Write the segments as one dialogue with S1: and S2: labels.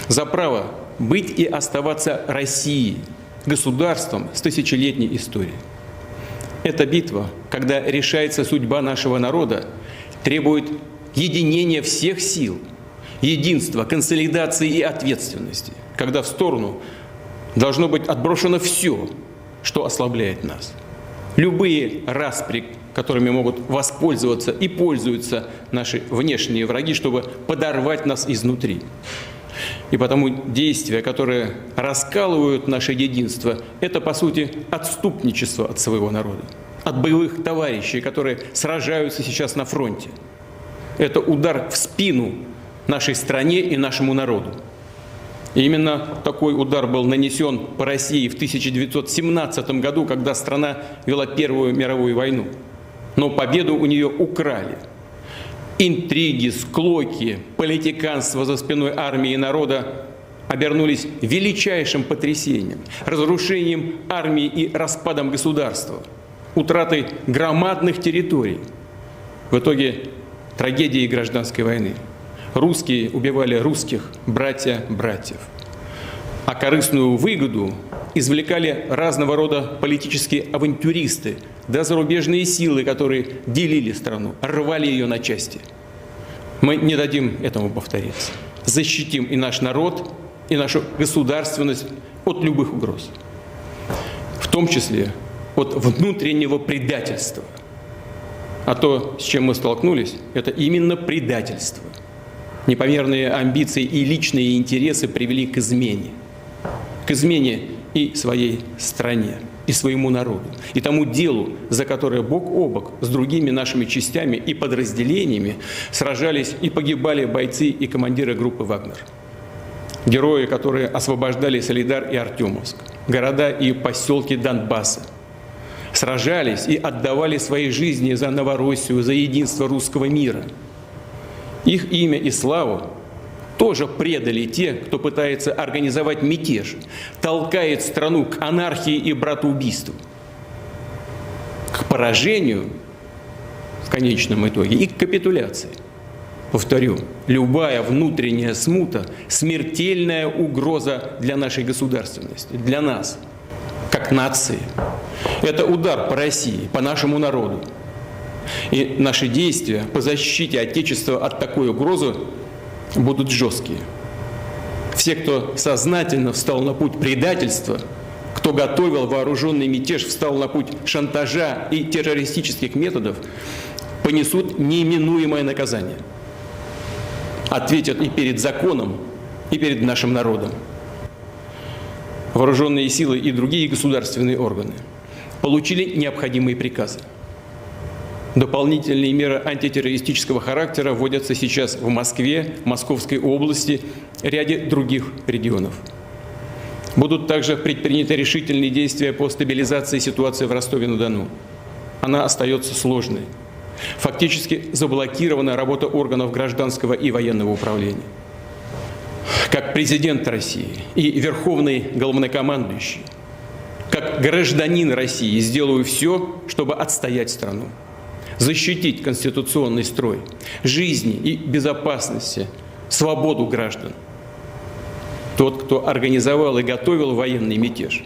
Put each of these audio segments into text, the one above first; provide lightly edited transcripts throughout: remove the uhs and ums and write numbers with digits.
S1: за право быть и оставаться Россией, государством с тысячелетней историей. Эта битва, когда решается судьба нашего народа, требует единения всех сил, единства, консолидации и ответственности, когда в сторону должно быть отброшено все, что ослабляет нас. Любые распри, которыми могут воспользоваться и пользуются наши внешние враги, чтобы подорвать нас изнутри. И потому действия, которые раскалывают наше единство, это, по сути, отступничество от своего народа, от боевых товарищей, которые сражаются сейчас на фронте. Это удар в спину нашей стране и нашему народу. И именно такой удар был нанесен по России в 1917 году, когда страна вела Первую мировую войну. Но победу у нее украли. Интриги, склоки, политиканство за спиной армии и народа обернулись величайшим потрясением, разрушением армии и распадом государства, утратой громадных территорий. В итоге трагедии гражданской войны. Русские убивали русских, братья братьев. А корыстную выгоду извлекали разного рода политические авантюристы, да зарубежные силы, которые делили страну, рвали ее на части. Мы не дадим этому повториться. Защитим и наш народ, и нашу государственность от любых угроз. В том числе от внутреннего предательства. А то, с чем мы столкнулись, это именно предательство. Непомерные амбиции и личные интересы привели к измене. К измене и своей стране, и своему народу, и тому делу, за которое бок о бок с другими нашими частями и подразделениями сражались и погибали бойцы и командиры группы «Вагнер». Герои, которые освобождали Солидар и Артемовск, города и поселки Донбасса, сражались и отдавали свои жизни за Новороссию, за единство русского мира. Их имя и славу тоже предали те, кто пытается организовать мятеж, толкает страну к анархии и братоубийству, к поражению в конечном итоге и к капитуляции. Повторю, любая внутренняя смута – смертельная угроза для нашей государственности, для нас, как нации. Это удар по России, по нашему народу. И наши действия по защите Отечества от такой угрозы будут жесткие. Все, кто сознательно встал на путь предательства, кто готовил вооруженный мятеж, встал на путь шантажа и террористических методов, понесут неминуемое наказание. Ответят и перед законом, и перед нашим народом. Вооруженные силы и другие государственные органы получили необходимые приказы. Дополнительные меры антитеррористического характера вводятся сейчас в Москве, Московской области, ряде других регионов. Будут также предприняты решительные действия по стабилизации ситуации в Ростове-на-Дону. Она остается сложной. Фактически заблокирована работа органов гражданского и военного управления. Как президент России и верховный главнокомандующий, как гражданин России сделаю все, чтобы отстоять страну, защитить конституционный строй, жизни и безопасности, свободу граждан. Тот, кто организовал и готовил военный мятеж,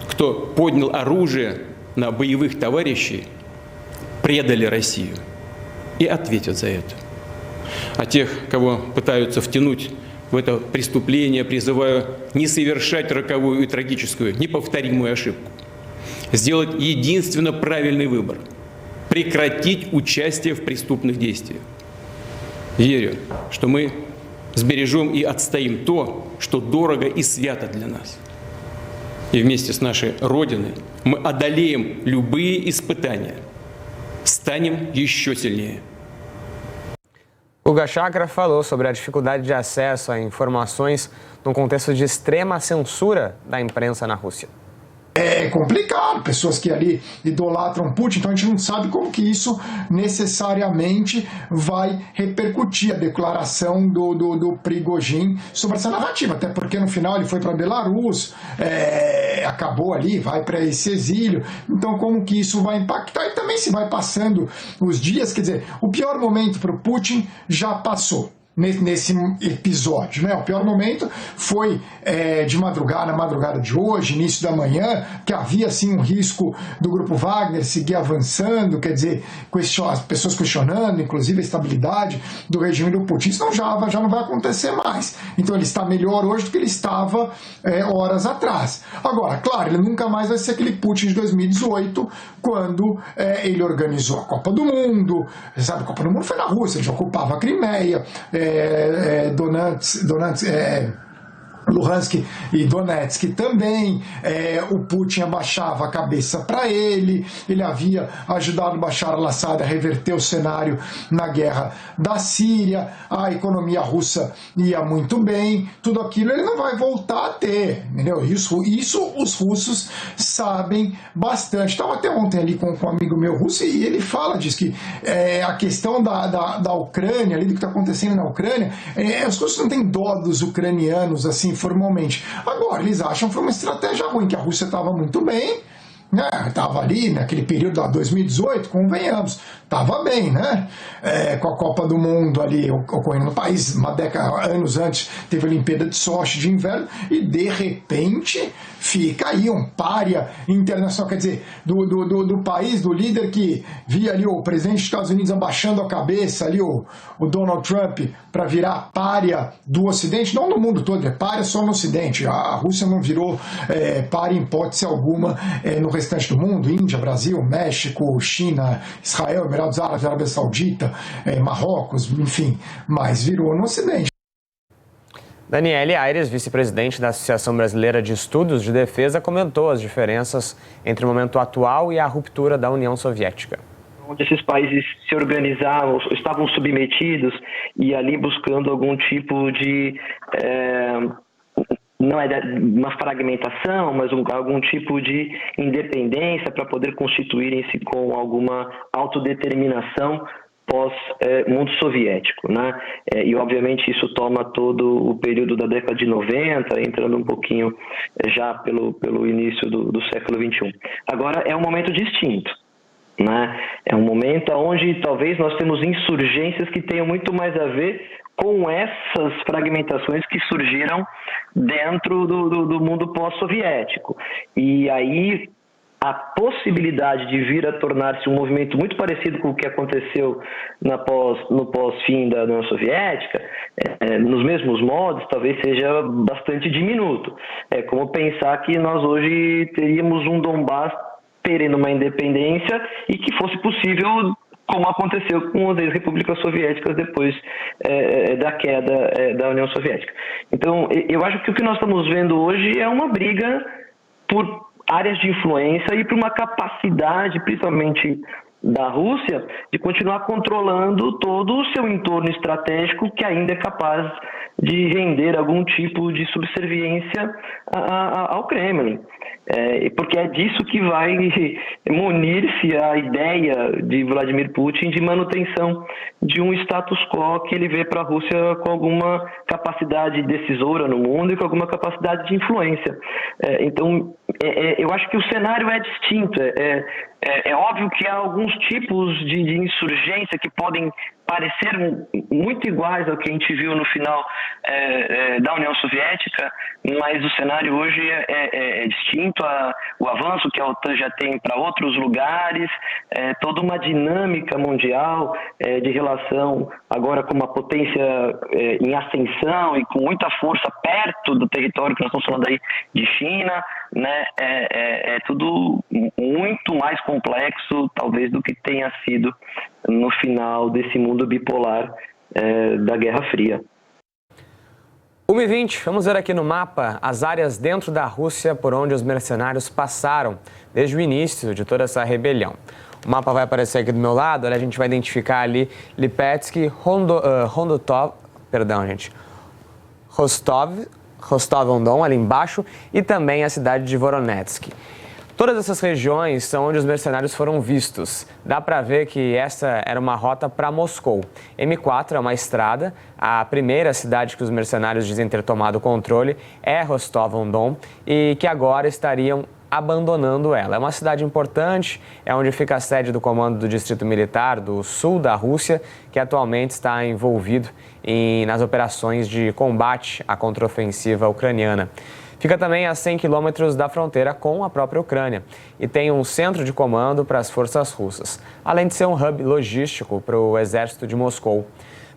S1: кто поднял оружие на боевых товарищей, предали Россию и ответят за это. А тех, кого пытаются втянуть в это преступление, призываю не совершать роковую и трагическую, неповторимую ошибку. Сделать единственно правильный выбор – прекратить участие в преступных действиях. Верю, что мы сбережем и отстоим то, что дорого и свято для нас. И вместе с нашей Родиной мы одолеем любые испытания, станем еще сильнее.
S2: Guga Chakra falou sobre a dificuldade de acesso a informações no contexto de extrema censura da imprensa na Rússia.
S3: É complicado, pessoas que ali idolatram Putin, então a gente não sabe como que isso necessariamente vai repercutir a declaração do Prigozhin sobre essa narrativa, até porque no final ele foi para Belarus, acabou ali, vai para esse exílio, então como que isso vai impactar e também se vai passando os dias, quer dizer, o pior momento para o Putin já passou. nesse episódio, né? O pior momento foi de madrugada, na madrugada de hoje, início da manhã, que havia assim um risco do grupo Wagner seguir avançando, quer dizer, as pessoas questionando, inclusive a estabilidade do regime do Putin. Isso já não vai acontecer mais. Então ele está melhor hoje do que ele estava horas atrás. Agora, claro, ele nunca mais vai ser aquele Putin de 2018, quando ele organizou a Copa do Mundo. Você sabe, a Copa do Mundo foi na Rússia, ele já ocupava a Crimeia, Luhansk e Donetsk também, o Putin abaixava a cabeça para ele havia ajudado Bashar al-Assad a reverter o cenário na guerra da Síria, a economia russa ia muito bem, tudo aquilo ele não vai voltar a ter, entendeu? Isso os russos sabem bastante. Estava até ontem ali com um amigo meu russo e ele diz que a questão da Ucrânia, ali do que está acontecendo na Ucrânia, os russos não têm dó dos ucranianos assim formalmente. Agora, eles acham que foi uma estratégia ruim, que a Rússia estava muito bem, né? Estava ali naquele período de 2018, convenhamos, estava bem, né? Com a Copa do Mundo ali ocorrendo no país, anos antes teve a Olimpíada de Sochi de inverno, e de repente fica aí um pária internacional, quer dizer, do país, do líder que via ali o presidente dos Estados Unidos abaixando a cabeça ali, o Donald Trump, para virar pária do Ocidente, não no mundo todo, é pária só no Ocidente. A Rússia não virou pária em hipótese alguma no restante do mundo, Índia, Brasil, México, China, Israel, Emirados Árabes, Arábia Saudita, Marrocos, enfim, mas virou no Ocidente.
S2: Daniele Aires, vice-presidente da Associação Brasileira de Estudos de Defesa, comentou as diferenças entre o momento atual e a ruptura da União Soviética.
S4: Onde esses países se organizavam, estavam submetidos e ali buscando algum tipo de, não é uma fragmentação, mas algum tipo de independência para poder constituírem-se com alguma autodeterminação pós-mundo soviético, né? E obviamente isso toma todo o período da década de 90, entrando um pouquinho já pelo início do século XXI. Agora é um momento distinto, né? É um momento onde talvez nós temos insurgências que tenham muito mais a ver com essas fragmentações que surgiram dentro do mundo pós-soviético. E aí a possibilidade de vir a tornar-se um movimento muito parecido com o que aconteceu no pós-fim da União Soviética, nos mesmos modos, talvez seja bastante diminuto. É como pensar que nós hoje teríamos um Donbass terem uma independência e que fosse possível, como aconteceu com as ex-repúblicas soviéticas depois da queda da União Soviética. Então, eu acho que o que nós estamos vendo hoje é uma briga por áreas de influência e por uma capacidade, principalmente da Rússia, de continuar controlando todo o seu entorno estratégico, que ainda é capaz de render algum tipo de subserviência ao Kremlin. Porque é disso que vai munir-se a ideia de Vladimir Putin de manutenção de um status quo que ele vê para a Rússia com alguma capacidade decisora no mundo e com alguma capacidade de influência. Então, eu acho que o cenário é distinto. É óbvio que há alguns tipos de insurgência que podem parecer muito iguais ao que a gente viu no final da União Soviética, mas o cenário hoje é distinto. O avanço que a OTAN já tem para outros lugares, toda uma dinâmica mundial de relação agora com uma potência em ascensão e com muita força perto do território que nós estamos falando aí de China, né? É tudo muito mais complexo, talvez, do que tenha sido no final desse mundo bipolar da Guerra Fria.
S2: 1h20, vamos ver aqui no mapa as áreas dentro da Rússia por onde os mercenários passaram desde o início de toda essa rebelião. O mapa vai aparecer aqui do meu lado, a gente vai identificar ali Lipetsk, Rostov-on-Don, ali embaixo, e também a cidade de Voronezh. Todas essas regiões são onde os mercenários foram vistos. Dá para ver que essa era uma rota para Moscou. M4 é uma estrada. A primeira cidade que os mercenários dizem ter tomado o controle é Rostov-on-Don e que agora estariam abandonando ela. É uma cidade importante, é onde fica a sede do comando do Distrito Militar do sul da Rússia, que atualmente está envolvido nas operações de combate à contraofensiva ucraniana. Fica também a 100 quilômetros da fronteira com a própria Ucrânia e tem um centro de comando para as forças russas, além de ser um hub logístico para o exército de Moscou.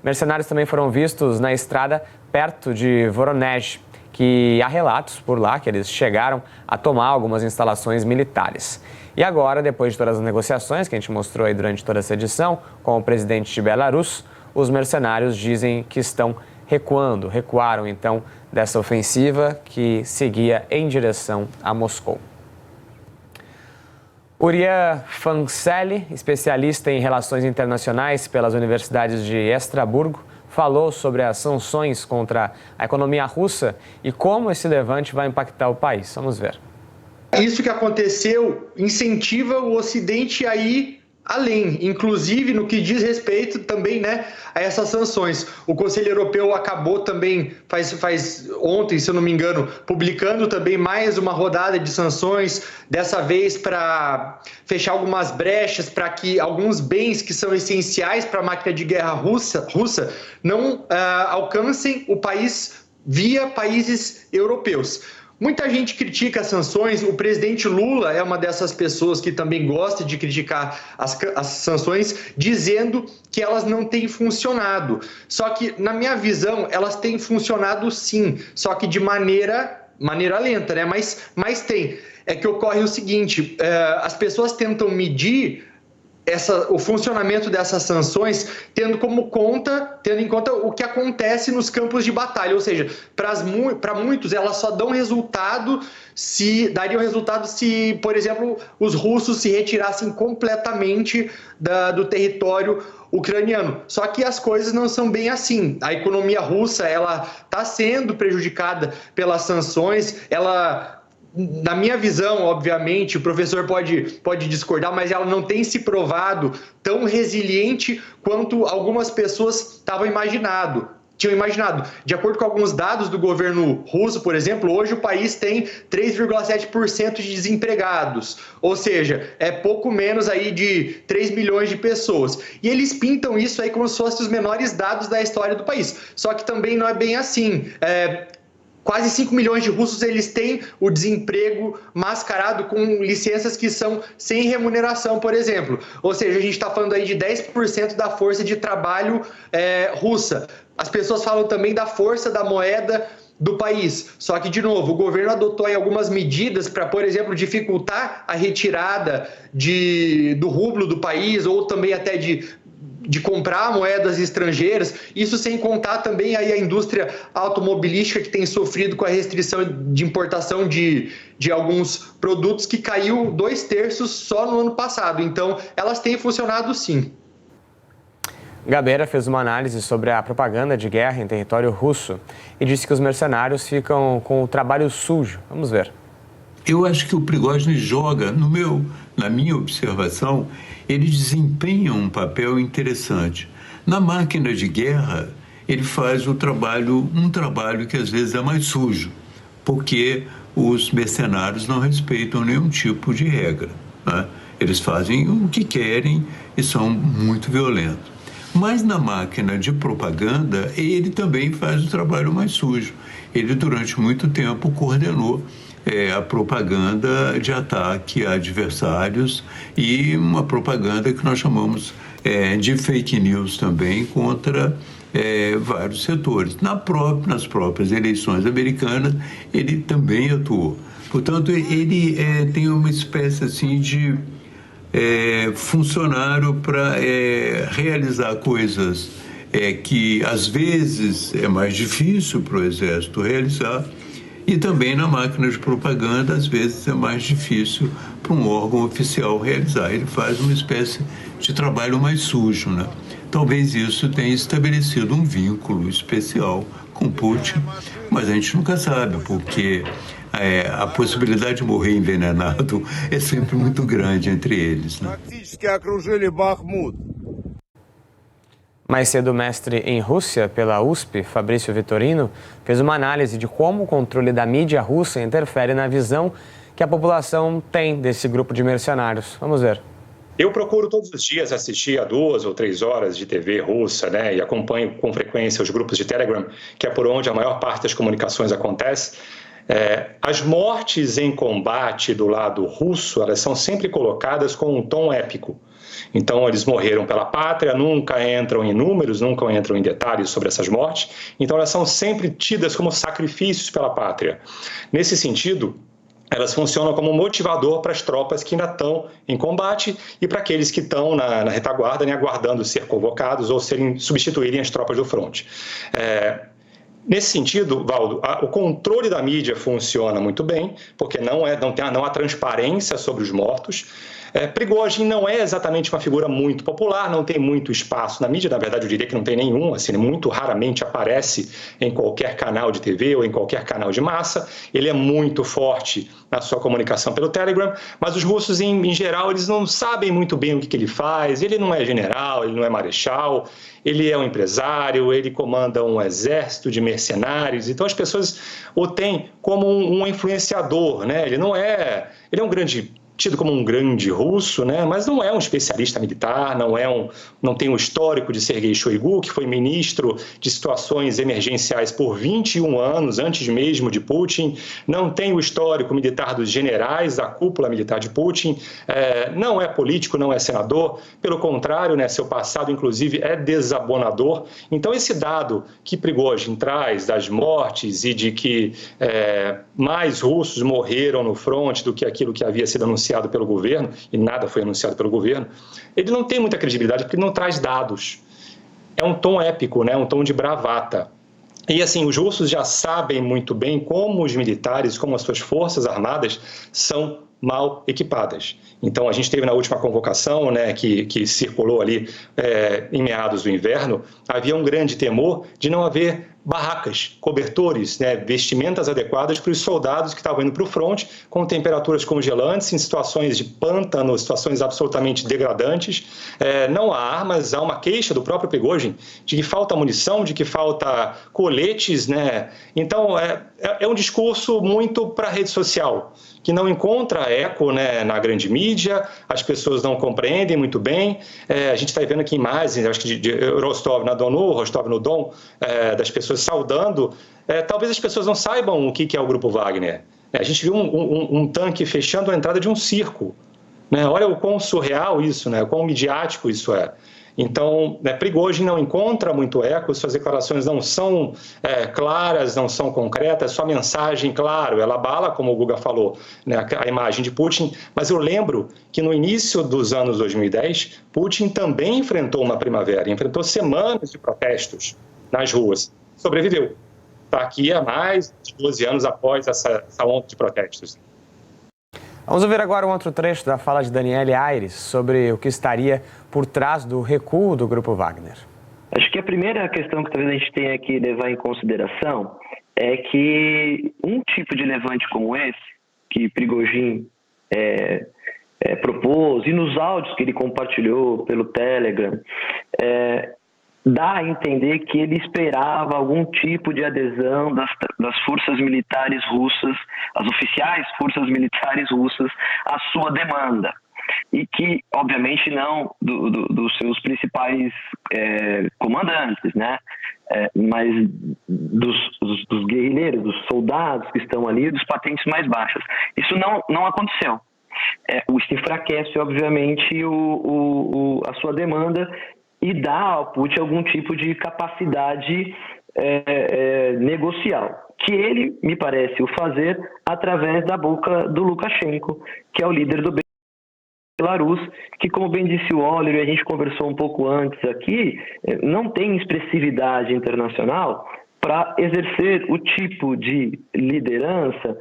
S2: Mercenários também foram vistos na estrada perto de Voronezh, que há relatos por lá que eles chegaram a tomar algumas instalações militares. E agora, depois de todas as negociações que a gente mostrou aí durante toda essa edição com o presidente de Belarus, os mercenários dizem que estão recuaram então dessa ofensiva que seguia em direção a Moscou. Uriah Fancelli, especialista em relações internacionais pelas universidades de Estrasburgo, falou sobre as sanções contra a economia russa e como esse levante vai impactar o país. Vamos ver.
S5: Isso que aconteceu incentiva o Ocidente a ir além, inclusive no que diz respeito também, a essas sanções. O Conselho Europeu acabou também, faz ontem, se eu não me engano, publicando também mais uma rodada de sanções, dessa vez para fechar algumas brechas, para que alguns bens que são essenciais para a máquina de guerra russa não alcancem o país via países europeus. Muita gente critica as sanções, o presidente Lula é uma dessas pessoas que também gosta de criticar as sanções, dizendo que elas não têm funcionado. Só que, na minha visão, elas têm funcionado sim, só que de maneira lenta, mas tem. É que ocorre o seguinte, as pessoas tentam medir o funcionamento dessas sanções tendo em conta o que acontece nos campos de batalha, ou seja, para muitos elas só dariam resultado se, por exemplo, os russos se retirassem completamente do território ucraniano. Só que as coisas não são bem assim. A economia russa está sendo prejudicada pelas sanções, na minha visão, obviamente, o professor pode discordar, mas ela não tem se provado tão resiliente quanto algumas pessoas tinham imaginado. De acordo com alguns dados do governo russo, por exemplo, hoje o país tem 3,7% de desempregados, ou seja, é pouco menos aí de 3 milhões de pessoas. E eles pintam isso aí como se fossem os menores dados da história do país. Só que também não é bem assim. Quase 5 milhões de russos eles têm o desemprego mascarado com licenças que são sem remuneração, por exemplo. Ou seja, a gente está falando aí de 10% da força de trabalho russa. As pessoas falam também da força da moeda do país. Só que, de novo, o governo adotou aí algumas medidas para, por exemplo, dificultar a retirada do rublo do país ou também até de comprar moedas estrangeiras, isso sem contar também aí a indústria automobilística que tem sofrido com a restrição de importação de alguns produtos que caiu 2/3 só no ano passado. Então, elas têm funcionado sim.
S2: Gabeira fez uma análise sobre a propaganda de guerra em território russo e disse que os mercenários ficam com o trabalho sujo. Vamos ver.
S6: Eu acho que o Prigozhin joga, na minha observação, ele desempenha um papel interessante. Na máquina de guerra, ele faz um trabalho que às vezes é mais sujo, porque os mercenários não respeitam nenhum tipo de regra, né? Eles fazem o que querem e são muito violentos. Mas na máquina de propaganda, ele também faz o trabalho mais sujo. Ele, durante muito tempo, coordenou a propaganda de ataque a adversários e uma propaganda que nós chamamos de fake news também contra vários setores. Nas próprias eleições americanas, ele também atuou. Portanto, ele tem uma espécie assim de funcionário para realizar coisas que às vezes é mais difícil para o Exército realizar, e também na máquina de propaganda, às vezes é mais difícil para um órgão oficial realizar. Ele faz uma espécie de trabalho mais sujo, né? Talvez isso tenha estabelecido um vínculo especial com Putin, mas a gente nunca sabe, porque a possibilidade de morrer envenenado é sempre muito grande entre eles, né?
S2: Mais cedo, o mestre em Rússia pela USP, Fabrício Vitorino, fez uma análise de como o controle da mídia russa interfere na visão que a população tem desse grupo de mercenários. Vamos ver.
S7: Eu procuro todos os dias assistir a 2 ou 3 horas de TV russa, né, e acompanho com frequência os grupos de Telegram, que é por onde a maior parte das comunicações acontece. As mortes em combate do lado russo, elas são sempre colocadas com um tom épico. Então, eles morreram pela pátria, nunca entram em números, nunca entram em detalhes sobre essas mortes. Então, elas são sempre tidas como sacrifícios pela pátria. Nesse sentido, elas funcionam como motivador para as tropas que ainda estão em combate e para aqueles que estão na retaguarda, né, aguardando ser convocados ou substituírem as tropas do fronte. Nesse sentido, Valdo, o controle da mídia funciona muito bem, porque não há transparência sobre os mortos. Prigozhin não é exatamente uma figura muito popular, não tem muito espaço na mídia, na verdade eu diria que não tem nenhum, assim, muito raramente aparece em qualquer canal de TV ou em qualquer canal de massa. Ele é muito forte na sua comunicação pelo Telegram, mas os russos, em geral, eles não sabem muito bem o que ele faz. Ele não é general, ele não é marechal, ele é um empresário, ele comanda um exército de mercenários, então as pessoas o têm como um influenciador, né? Ele é um grande tido como um grande russo, né? Mas não é um especialista militar, não tem o histórico de Sergei Shoigu, que foi ministro de situações emergenciais por 21 anos, antes mesmo de Putin, não tem o histórico militar dos generais da cúpula militar de Putin, não é político, não é senador, pelo contrário, né, seu passado, inclusive, é desabonador. Então, esse dado que Prigozhin traz das mortes e de que mais russos morreram no fronte do que aquilo que havia sido anunciado pelo governo, e nada foi anunciado pelo governo, ele não tem muita credibilidade porque não traz dados. É um tom épico, né? Um tom de bravata. E assim, os russos já sabem muito bem como os militares, como as suas forças armadas são mal equipadas. Então, a gente teve na última convocação, né, que circulou ali em meados do inverno, havia um grande temor de não haver barracas, cobertores, né, vestimentas adequadas para os soldados que estavam indo para o fronte, com temperaturas congelantes, em situações de pântano, situações absolutamente degradantes. Não há armas, há uma queixa do próprio Prigozhin de que falta munição, de que falta coletes, né? Então, é um discurso muito para a rede social, que não encontra eco, né, na grande mídia, as pessoas não compreendem muito bem. A gente está vendo aqui imagens, acho que de Rostov-na-Donu, Rostov-no-Don, das pessoas saudando. Talvez as pessoas não saibam o que é o Grupo Wagner. A gente viu um tanque fechando a entrada de um circo, né? Olha o quão surreal isso, né? O quão midiático isso é. Então, Prigozhin não encontra muito eco, suas declarações não são claras, não são concretas, sua mensagem, claro, ela abala, como o Guga falou, né, a imagem de Putin, mas eu lembro que no início dos anos 2010, Putin também enfrentou uma primavera, enfrentou semanas de protestos nas ruas, sobreviveu. Está aqui há mais de 12 anos após essa onda de protestos.
S2: Vamos ouvir agora um outro trecho da fala de Daniele Aires sobre o que estaria por trás do recuo do Grupo Wagner.
S4: Acho que a primeira questão que talvez a gente tenha que levar em consideração é que um tipo de levante como esse, que Prigozhin propôs, e nos áudios que ele compartilhou pelo Telegram, dá a entender que ele esperava algum tipo de adesão das forças militares russas, as oficiais forças militares russas, à sua demanda. E que, obviamente, não dos seus principais comandantes, né? Mas dos guerrilheiros, dos soldados que estão ali, dos patentes mais baixas. Isso não aconteceu. Isso enfraquece, obviamente, a sua demanda e dá ao Putin algum tipo de capacidade negocial, que ele, me parece, o fazer através da boca do Lukashenko, que é o líder do Belarus, que, como bem disse o Oliver, a gente conversou um pouco antes aqui, não tem expressividade internacional para exercer o tipo de liderança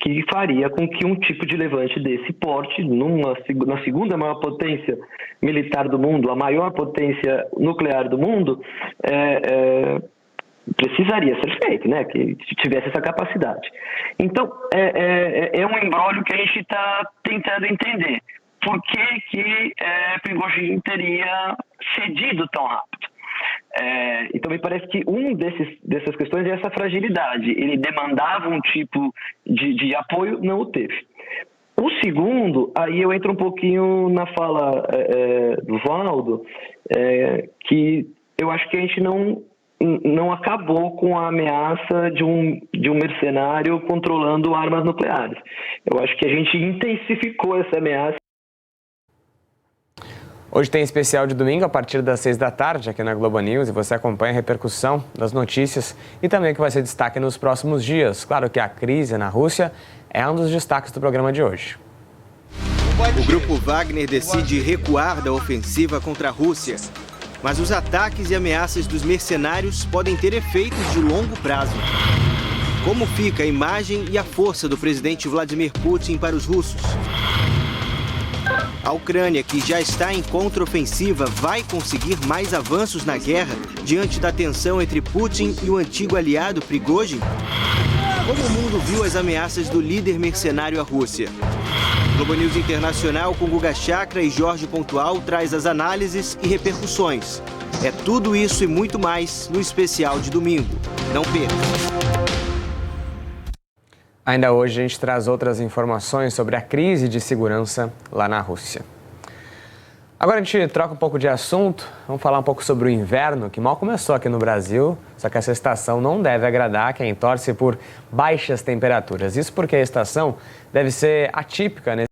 S4: que faria com que um tipo de levante desse porte, na segunda maior potência militar do mundo, a maior potência nuclear do mundo, precisaria ser feito, né? Que tivesse essa capacidade. Então, é um imbróglio que a gente está tentando entender. Por que Prigozhin teria cedido tão rápido? Então, me parece que dessas questões é essa fragilidade. Ele demandava um tipo de apoio, não o teve. O segundo, aí eu entro um pouquinho na fala do Valdo, que eu acho que a gente não acabou com a ameaça de um mercenário controlando armas nucleares. Eu acho que a gente intensificou essa ameaça.
S2: Hoje tem especial de domingo a partir das 6 da tarde aqui na Globo News e você acompanha a repercussão das notícias e também o que vai ser destaque nos próximos dias. Claro que a crise na Rússia é um dos destaques do programa de hoje.
S8: O grupo Wagner decide recuar da ofensiva contra a Rússia. Mas os ataques e ameaças dos mercenários podem ter efeitos de longo prazo. Como fica a imagem e a força do presidente Vladimir Putin para os russos? A Ucrânia, que já está em contraofensiva, vai conseguir mais avanços na guerra diante da tensão entre Putin e o antigo aliado Prigozhin? Como o mundo viu as ameaças do líder mercenário à Rússia? Globo News Internacional com Guga Chakra e Jorge Pontual traz as análises e repercussões. É tudo isso e muito mais no especial de domingo. Não perca!
S2: Ainda hoje a gente traz outras informações sobre a crise de segurança lá na Rússia. Agora a gente troca um pouco de assunto, vamos falar um pouco sobre o inverno, que mal começou aqui no Brasil, só que essa estação não deve agradar quem torce por baixas temperaturas. Isso porque a estação deve ser atípica, né?